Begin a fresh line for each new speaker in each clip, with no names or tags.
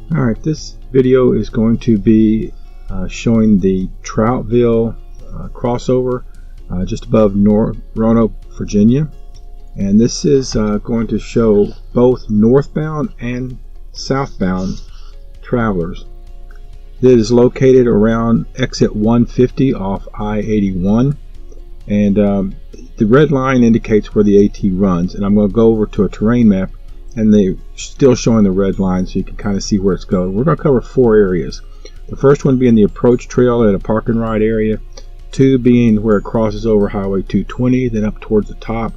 Alright, this video is going to be showing the Troutville crossover just above Roanoke, Virginia. And this is going to show both northbound and southbound travelers. It is located around exit 150 off I-81. And the red line indicates where the AT runs. And I'm going to go over to a terrain map, and they're still showing the red line so you can kind of see where it's going. We're going to cover 4 areas. The first one being the approach trail at a park and ride area, 2 being where it crosses over Highway 220, then up towards the top.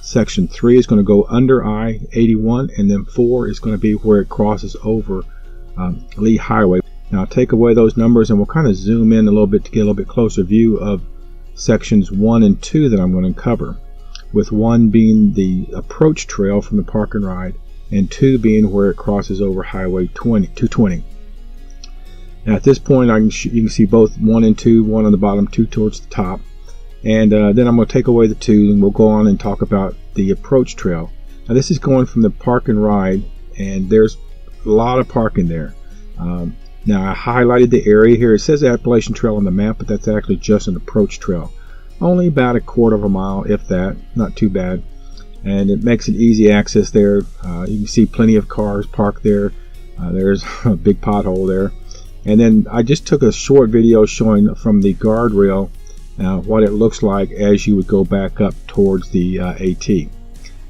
Section 3 is going to go under I-81, and then 4 is going to be where it crosses over Lee Highway. Now I'll take away those numbers and we'll kind of zoom in a little bit to get a little bit closer view of sections 1 and 2 that I'm going to cover, with 1 being the approach trail from the park and ride, and 2 being where it crosses over Highway 220. Now at this point you can see both 1 and 2, 1 on the bottom, 2 towards the top. And then I'm going to take away the 2 and we'll go on and talk about the approach trail. Now this is going from the park and ride, and there's a lot of parking there. Now I highlighted the area here. It says Appalachian Trail on the map, but that's actually just an approach trail. Only about a quarter of a mile, if that, not too bad. And it makes it easy access there. You can see plenty of cars parked there. There's a big pothole there. And then I just took a short video showing from the guardrail what it looks like as you would go back up towards the AT.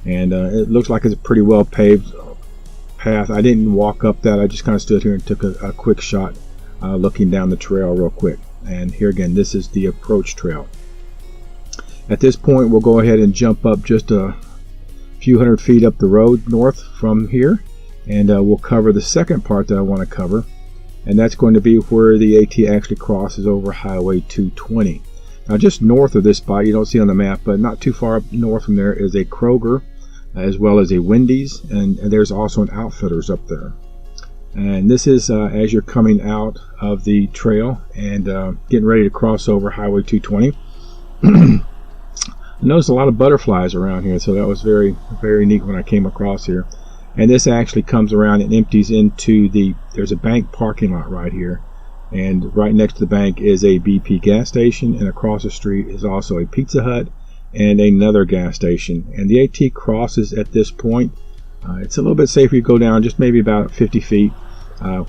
And it looks like it's a pretty well paved path. I didn't walk up that. I just kind of stood here and took a quick shot looking down the trail real quick. And here again, this is the approach trail. At this point we'll go ahead and jump up just a few hundred feet up the road north from here, and we'll cover the second part that I want to cover, and that's going to be where the AT actually crosses over Highway 220. Now just north of this spot, you don't see on the map, but not too far up north from there is a Kroger, as well as a Wendy's, and there's also an Outfitters up there. And this is as you're coming out of the trail and getting ready to cross over Highway 220. I noticed a lot of butterflies around here, so that was very, very neat when I came across here. And this actually comes around and empties into there's a bank parking lot right here, and right next to the bank is a BP gas station, and across the street is also a Pizza Hut and another gas station. And the AT crosses at this point. It's a little bit safer. You go down just maybe about 50 feet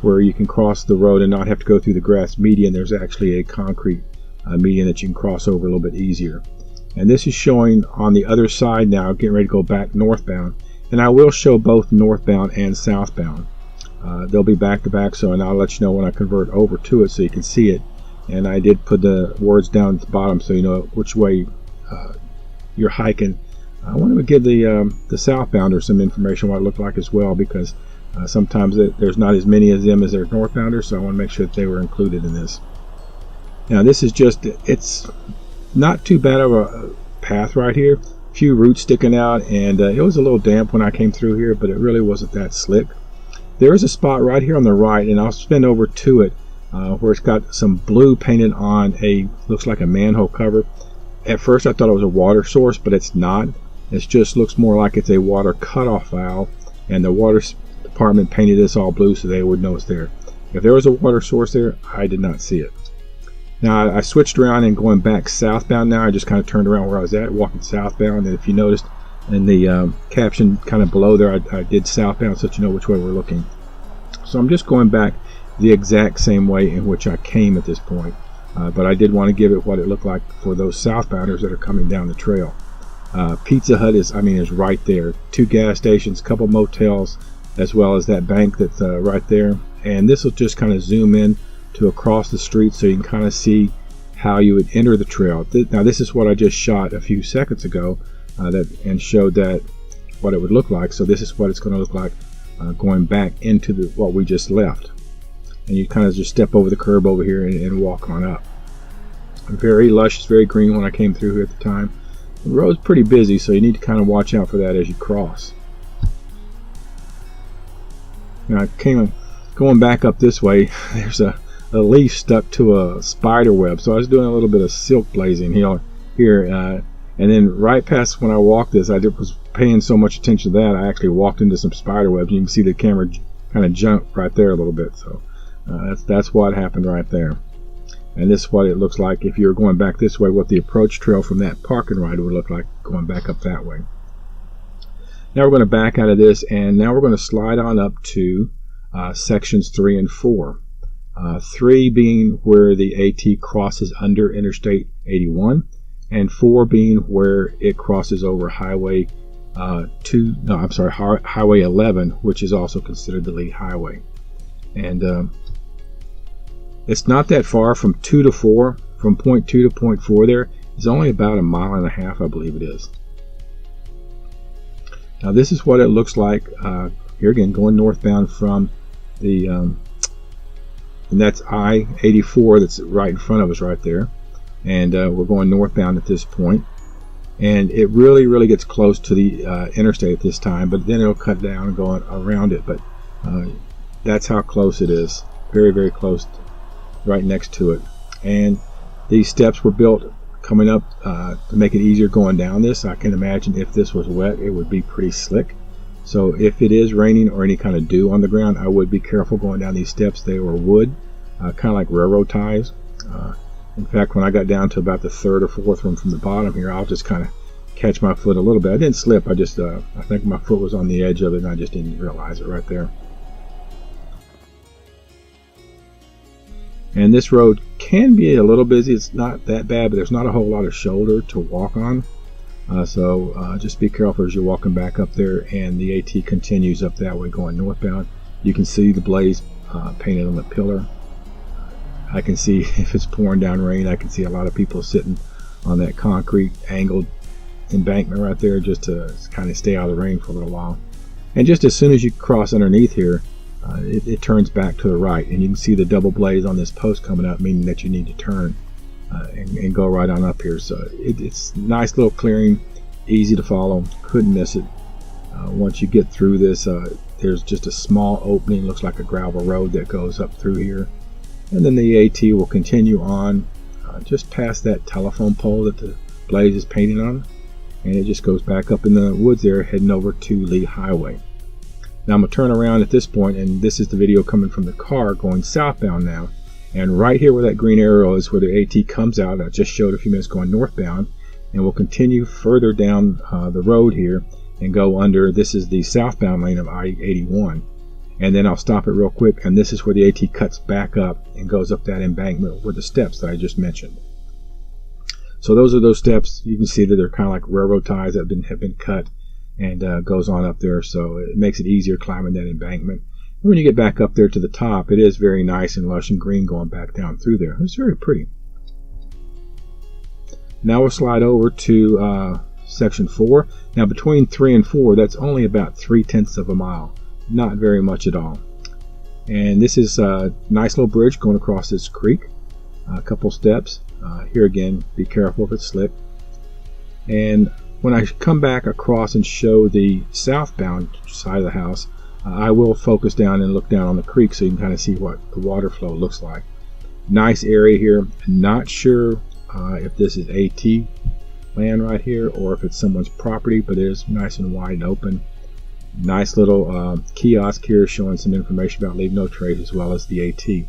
where you can cross the road and not have to go through the grass median. There's actually a concrete median that you can cross over a little bit easier. And this is showing on the other side now, getting ready to go back northbound. And I will show both northbound and southbound. They'll be back to back, and I'll let you know when I convert over to it so you can see it. And I did put the words down at the bottom so you know which way you're hiking. I want to give the southbounders some information what it looked like as well, because sometimes there's not as many of them as there's northbounders, so I want to make sure that they were included in this. Now this is it's not too bad of a path right here. A few roots sticking out, and it was a little damp when I came through here, but it really wasn't that slick. There is a spot right here on the right, and I'll spin over to it where it's got some blue painted on looks like a manhole cover. At first I thought it was a water source, but it's not. It just looks more like it's a water cutoff valve, and the water department painted this all blue so they would know it's there. If there was a water source there, I did not see it. Now I switched around and going back southbound now. I just kind of turned around where I was at, walking southbound, and if you noticed in the caption kind of below there, I did southbound so that you know which way we're looking. So I'm just going back the exact same way in which I came at this point, but I did want to give it what it looked like for those southbounders that are coming down the trail. Pizza Hut is right there. 2 gas stations, a couple motels, as well as that bank that's right there. And this will just kind of zoom in to across the street so you can kind of see how you would enter the trail. Now this is what I just shot a few seconds ago and showed that what it would look like. So this is what it's going to look like going back into what we just left. And you kind of just step over the curb over here and walk on up. Very lush, very green when I came through here at the time. The road's pretty busy, so you need to kind of watch out for that as you cross. Now going back up this way, there's a leaf stuck to a spider web, so I was doing a little bit of silk blazing here, and then right past when I walked this, I was paying so much attention to that I actually walked into some spider webs. You can see the camera kind kind of jumped right there a little bit. So that's what happened right there. And this is what it looks like if you're going back this way, what the approach trail from that parking ride would look like going back up that way. Now we're going to back out of this, and now we're going to slide on up to sections 3 and 4. 3 being where the AT crosses under Interstate 81, and 4 being where it crosses over Highway Highway 11, which is also considered the Lee Highway. And it's not that far from 2 to 4, from point 2 to point 4 there. It's only about 1.5 miles, I believe it is. Now this is what it looks like here again, going northbound from the, and that's I-84 that's right in front of us right there. And we're going northbound at this point. And it really gets close to the interstate at this time, but then it'll cut down and go around it. But that's how close it is. Very close, right next to it. And these steps were built coming up to make it easier going down this. I can imagine if this was wet, it would be pretty slick. So if it is raining or any kind of dew on the ground, I would be careful going down these steps. They were wood, kind of like railroad ties. In fact, when I got down to about the 3rd or 4th one from the bottom here, I'll just kind of catch my foot a little bit. I didn't slip. I just, I think my foot was on the edge of it, and I just didn't realize it right there. And this road can be a little busy. It's not that bad, but there's not a whole lot of shoulder to walk on. So just be careful as you're walking back up there, and the AT continues up that way going northbound. You can see the blaze painted on the pillar. I can see if it's pouring down rain, I can see a lot of people sitting on that concrete angled embankment right there just to kind of stay out of the rain for a little while. And just as soon as you cross underneath here, it turns back to the right, and you can see the double blaze on this post coming up, meaning that you need to turn and go right on up here. So it's a nice little clearing, easy to follow, couldn't miss it. Once you get through this, there's just a small opening, looks like a gravel road that goes up through here. And then the AT will continue on just past that telephone pole that the blaze is painted on, and it just goes back up in the woods there, heading over to Lee Highway. Now I'm going to turn around at this point, and this is the video coming from the car going southbound now. And right here where that green arrow is where the AT comes out, I just showed a few minutes going northbound, and we'll continue further down the road here and go under, this is the southbound lane of I-81. And then I'll stop it real quick, and this is where the AT cuts back up and goes up that embankment with the steps that I just mentioned. So those are those steps. You can see that they're kind of like railroad ties that have been cut, and goes on up there, so it makes it easier climbing that embankment. And when you get back up there to the top, it is very nice and lush and green going back down through there. It's very pretty. Now we'll slide over to section 4. Now between 3 and 4, that's only about 3/10 of a mile. Not very much at all. And this is a nice little bridge going across this creek. A couple steps. Here again, be careful if it's slick. And when I come back across and show the southbound side of the house, I will focus down and look down on the creek so you can kind of see what the water flow looks like. Nice area here. Not sure if this is AT land right here or if it's someone's property, but it is nice and wide and open. Nice little kiosk here showing some information about Leave No Trace as well as the AT.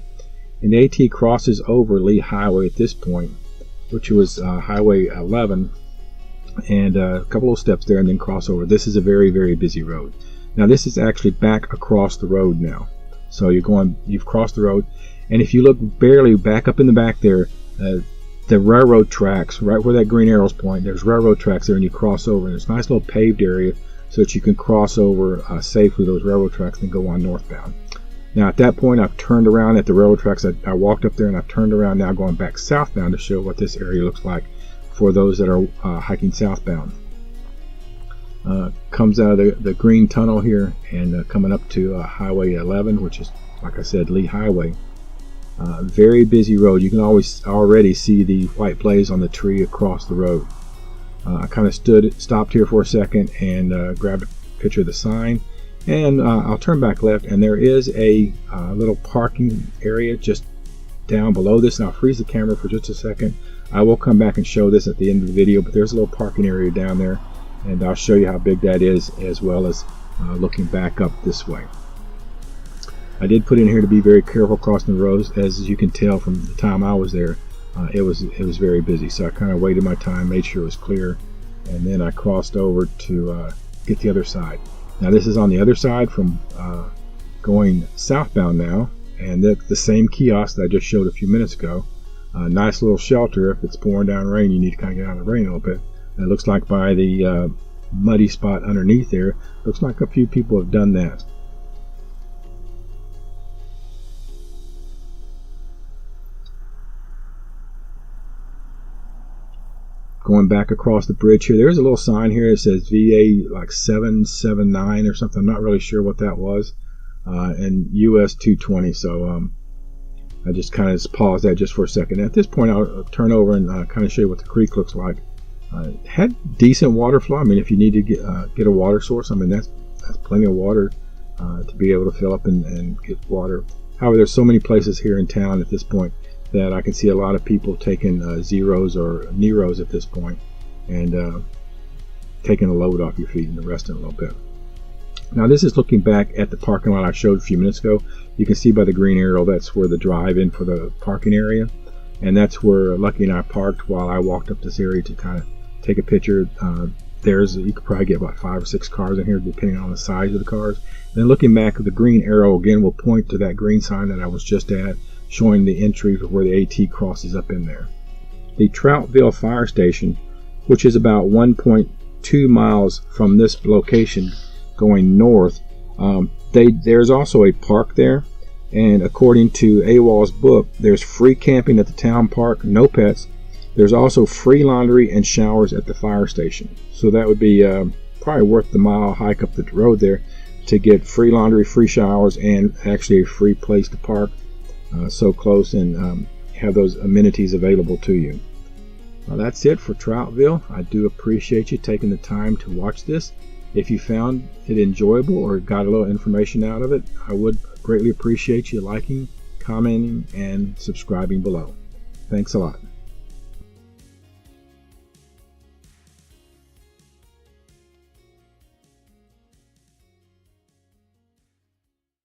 And the AT crosses over Lee Highway at this point, which was Highway 11, and a couple of steps there and then cross over. This is a very busy road. Now this is actually back across the road now. So you've crossed the road, and if you look barely back up in the back there, the railroad tracks, right where that green arrow's point, there's railroad tracks there, and you cross over. And there's a nice little paved area so that you can cross over safely those railroad tracks and go on northbound. Now at that point, I've turned around at the railroad tracks. I walked up there and I've turned around now going back southbound to show what this area looks like for those that are hiking southbound. Comes out of the green tunnel here and coming up to Highway 11, which is, like I said, Lee Highway. Very busy road. You can already see the white blaze on the tree across the road. I kind of stopped here for a second and grabbed a picture of the sign, and I'll turn back left, and there is a little parking area just down below this, and I'll freeze the camera for just a second. I will come back and show this at the end of the video, but there's a little parking area down there, and I'll show you how big that is as well as looking back up this way. I did put in here to be very careful crossing the roads. As you can tell from the time I was there, it was very busy. So I kind of waited my time, made sure it was clear, and then I crossed over to get the other side. Now this is on the other side from going southbound now, and that's the same kiosk that I just showed a few minutes ago. Nice little shelter. If it's pouring down rain, you need to kind of get out of the rain a little bit. And it looks like by the muddy spot underneath there, looks like a few people have done that. Going back across the bridge here, there's a little sign here that says VA like 779 or something. I'm not really sure what that was, and US 220. So I just kind of paused that just for a second. At this point, I'll turn over and kind of show you what the creek looks like. Had decent water flow. I mean, if you need to get a water source, I mean that's plenty of water to be able to fill up and get water. However, there's so many places here in town at this point that I can see a lot of people taking zeros or Neros at this point and taking a load off your feet and resting a little bit. Now this is looking back at the parking lot I showed a few minutes ago. You can see by the green arrow that's where the drive-in for the parking area, and that's where Lucky and I parked while I walked up this area to kind of take a picture. You could probably get about 5 or 6 cars in here depending on the size of the cars. And then looking back, the green arrow again will point to that green sign that I was just at, showing the entry for where the AT crosses up in there. The Troutville fire station, which is about 1.2 miles from this location going north, there's also a park there, and according to AWOL's book, there's free camping at the town park, no pets. There's also free laundry and showers at the fire station. So that would be probably worth the mile hike up the road there to get free laundry, free showers, and actually a free place to park so close and have those amenities available to you. Well, that's it for Troutville. I do appreciate you taking the time to watch this. If you found it enjoyable or got a little information out of it, I would greatly appreciate you liking, commenting, and subscribing below. Thanks a lot.